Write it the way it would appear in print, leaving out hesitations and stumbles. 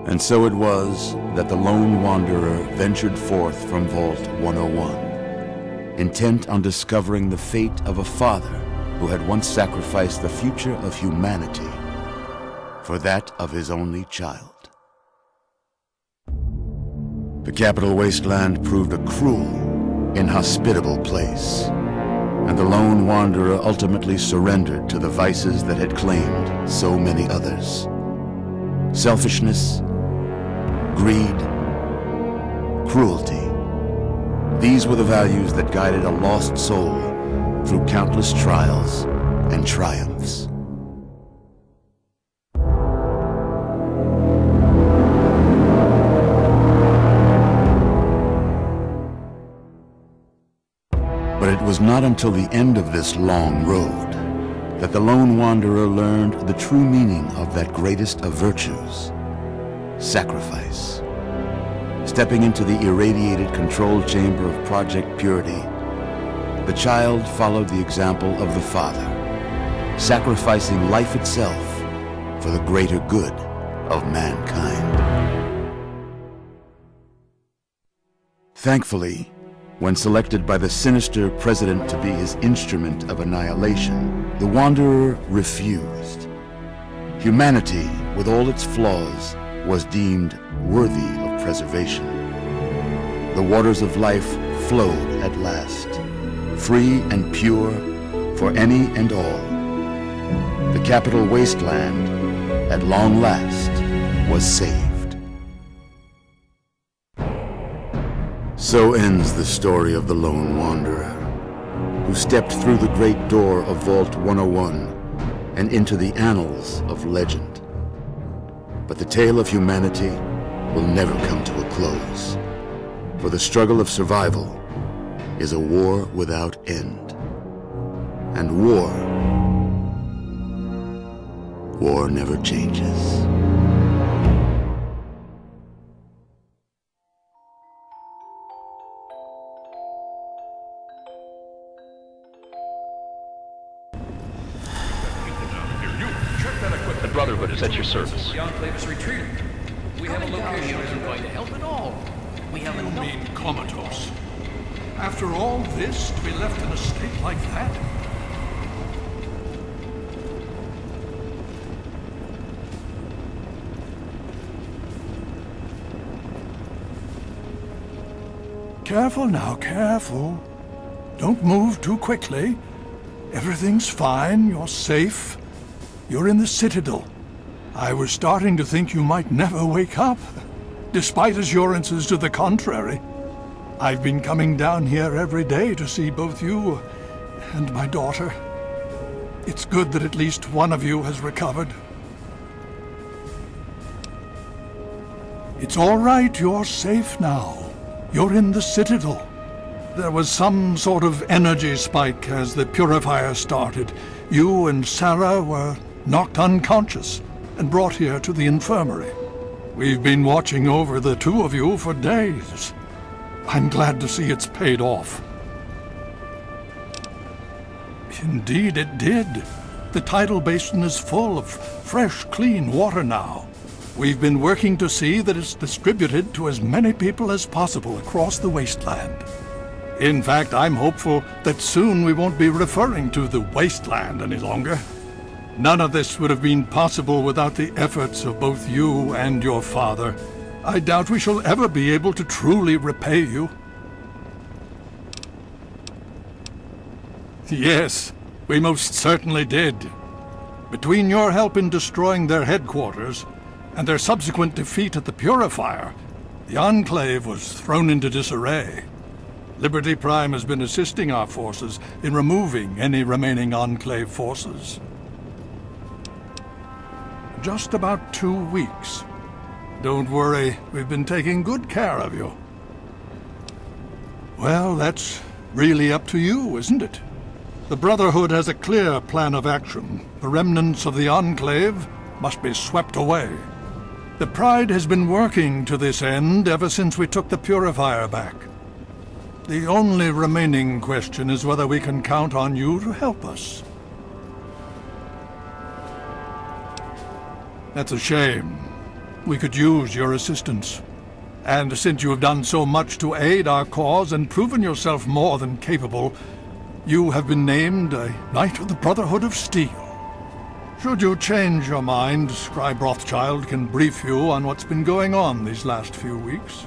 And so it was that the lone wanderer ventured forth from Vault 101, intent on discovering the fate of a father who had once sacrificed the future of humanity for that of his only child. The capital wasteland proved a cruel, inhospitable place, and the lone wanderer ultimately surrendered to the vices that had claimed so many others. Selfishness, greed, cruelty. These were the values that guided a lost soul through countless trials and triumphs. But it was not until the end of this long road that the lone wanderer learned the true meaning of that greatest of virtues, sacrifice. Stepping into the irradiated control chamber of Project Purity, the child followed the example of the father, sacrificing life itself for the greater good of mankind. Thankfully, when selected by the sinister president to be his instrument of annihilation, the wanderer refused. Humanity, with all its flaws, was deemed worthy of preservation. The waters of life flowed at last, free and pure for any and all. The capital wasteland, at long last, was saved. So ends the story of the lone wanderer, who stepped through the great door of Vault 101 and into the annals of legend. But the tale of humanity will never come to a close, for the struggle of survival is a war without end. And war never changes. Brotherhood is at your service. The Enclave is retreating. We have a location isn't going to help at all. We have You enough. mean comatose? After all this, to be left in a state like that? Careful now, careful. Don't move too quickly. Everything's fine, you're safe. You're in the Citadel. I was starting to think you might never wake up, despite assurances to the contrary. I've been coming down here every day to see both you and my daughter. It's good that at least one of you has recovered. It's all right, you're safe now. You're in the Citadel. There was some sort of energy spike as the Purifier started. You and Sarah were knocked unconscious and brought here to the infirmary. We've been watching over the two of you for days. I'm glad to see it's paid off. Indeed it did. The tidal basin is full of fresh, clean water now. We've been working to see that it's distributed to as many people as possible across the wasteland. In fact, I'm hopeful that soon we won't be referring to the wasteland any longer. None of this would have been possible without the efforts of both you and your father. I doubt we shall ever be able to truly repay you. Yes, we most certainly did. Between your help in destroying their headquarters and their subsequent defeat at the Purifier, the Enclave was thrown into disarray. Liberty Prime has been assisting our forces in removing any remaining Enclave forces. Just about 2 weeks. Don't worry, we've been taking good care of you. Well, that's really up to you, isn't it? The Brotherhood has a clear plan of action. The remnants of the Enclave must be swept away. The Pride has been working to this end ever since we took the Purifier back. The only remaining question is whether we can count on you to help us. That's a shame. We could use your assistance. And since you have done so much to aid our cause and proven yourself more than capable, you have been named a Knight of the Brotherhood of Steel. Should you change your mind, Scribe Rothschild can brief you on what's been going on these last few weeks.